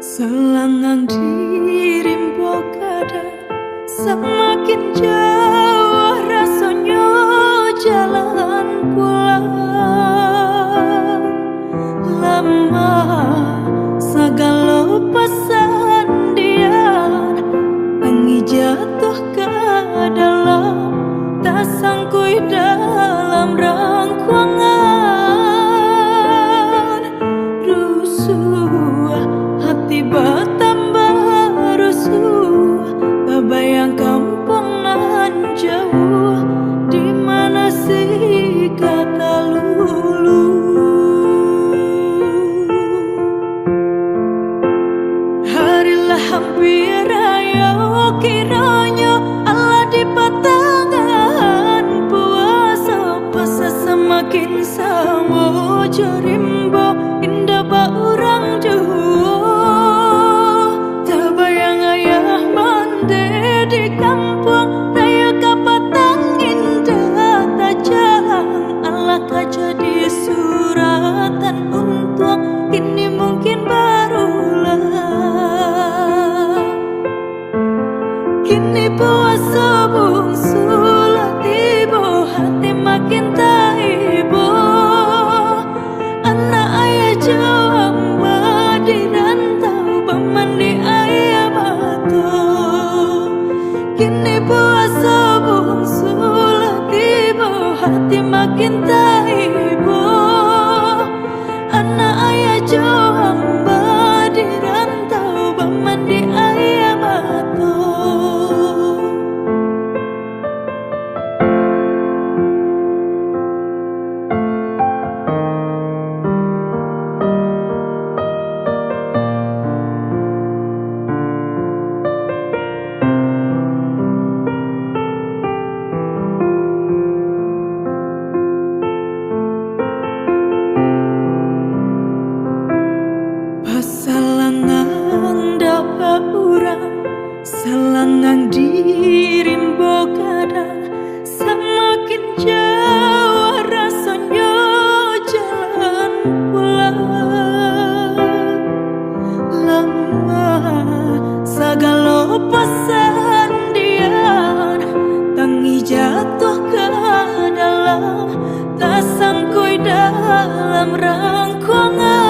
Selangang dirimbo kada semakin jauh rasanya jalan pulang. Lama segala pesandian tangi jatuh ke dalam tak sangkui dalam rangkuangan. Rusuh hati bertambah rusuh, terbayang kampung nan jauh, di mana sih kata lulu. Harilah hampir raya, kiranya Allah di patangan puasa, puasa semakin sama jerimbo indah orang jauh. Terbayang ayah mande di kampung raya kapatang indah tak jalan Allah kaca di suratan untuk kini mungkin barulah. Kini puasa bungsu lah tiba, hati makin tak ibu. Anak ayah jauh di rantau pemandi ayah batu. Kini puasa bungsu lah tiba, hati makin tak ibu. Anak ayah jauh di rantau pemandi ayah batu. Pasalangan dapat orang, selangang dirimbo kadang semakin jauh rasanya jalan pulang. Lama segala pesandian tangi jatuh ke dalam tak sangkui dalam rangkuangan.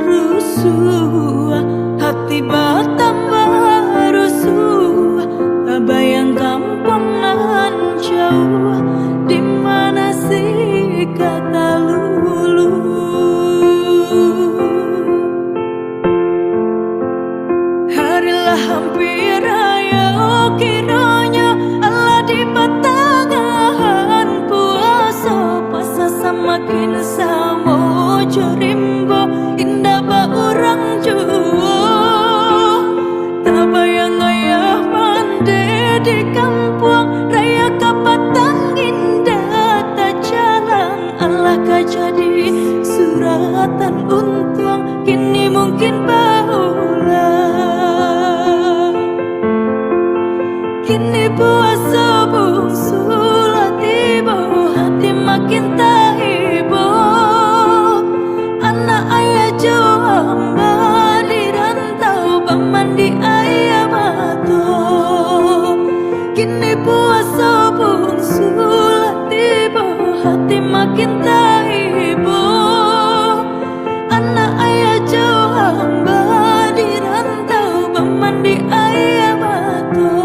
Rusuh hati bertambah rusuh, terbayang kampung nan jauh, di mana sih kata lulu. Harilah hampir raya, kiranya Allah di patangan puasa, puasa semakin sama jerimbo indah orang jauh. Terbayang ayah mande di kampung raya kapatang indah tak jalan Allah kaca di suratan untung kini mungkin barulah. Kini puasa bungsu lah tiba, hati makin tak ibu. Anak ayah jauh hamba di rantau pemandi ayah batu. Kini puasa bungsu lah tiba, hati makin tak ibu. Anak ayah jauh hamba di rantau pemandi ayah batu.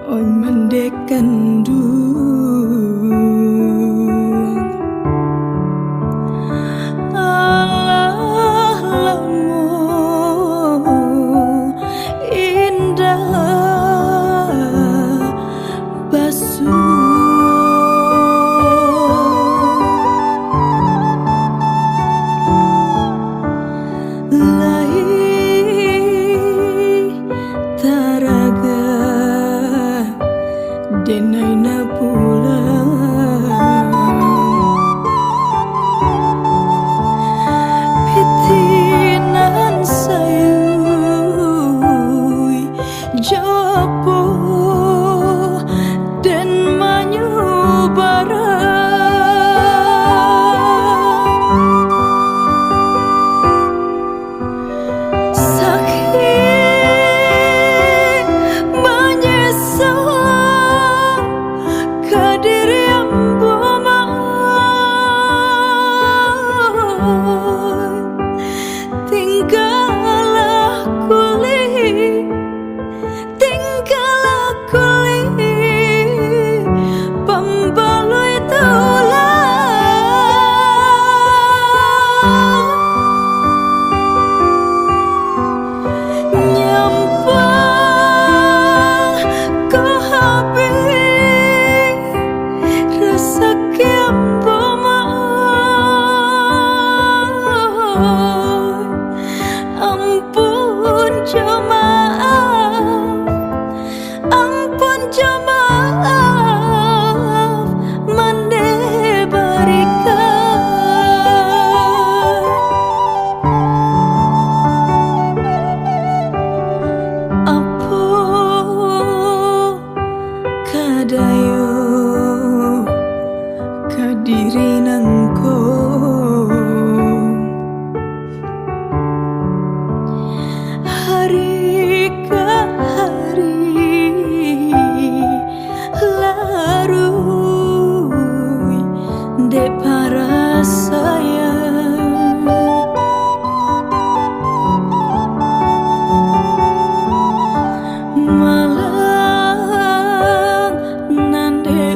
oi mendekan alamu indah basuh taraga denai na pulang pitinan sayui jawapo dan manyubara ampun jemaaf mande berikan apa kadayo kadiri nangko hari ke hari larui dek para sayang malang nande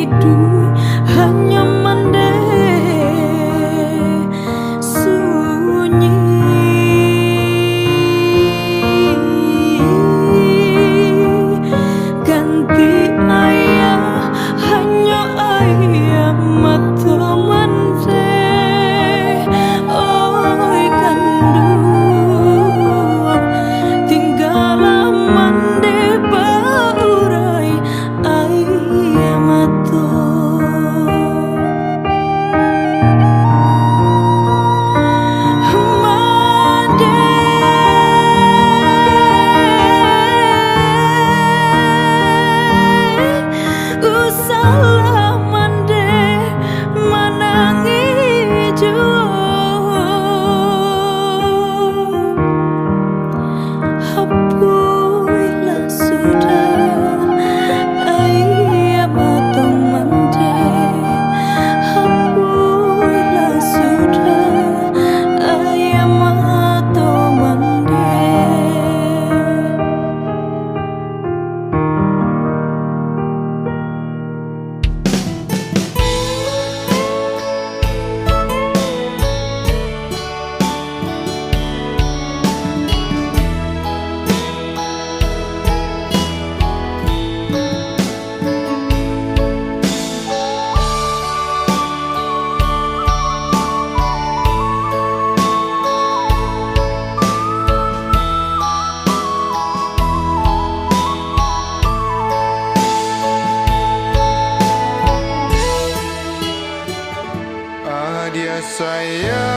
hidup hanya mandek sunyi. Ganti ayah hanya ayah mata mandek. Oi kandung tinggal mandek baurai ayah mata. Usalah mandek manangi jauh. Hapuilah sudah ayah mata mandek. Hapuilah sudah ayah mata mandek. Dia sayang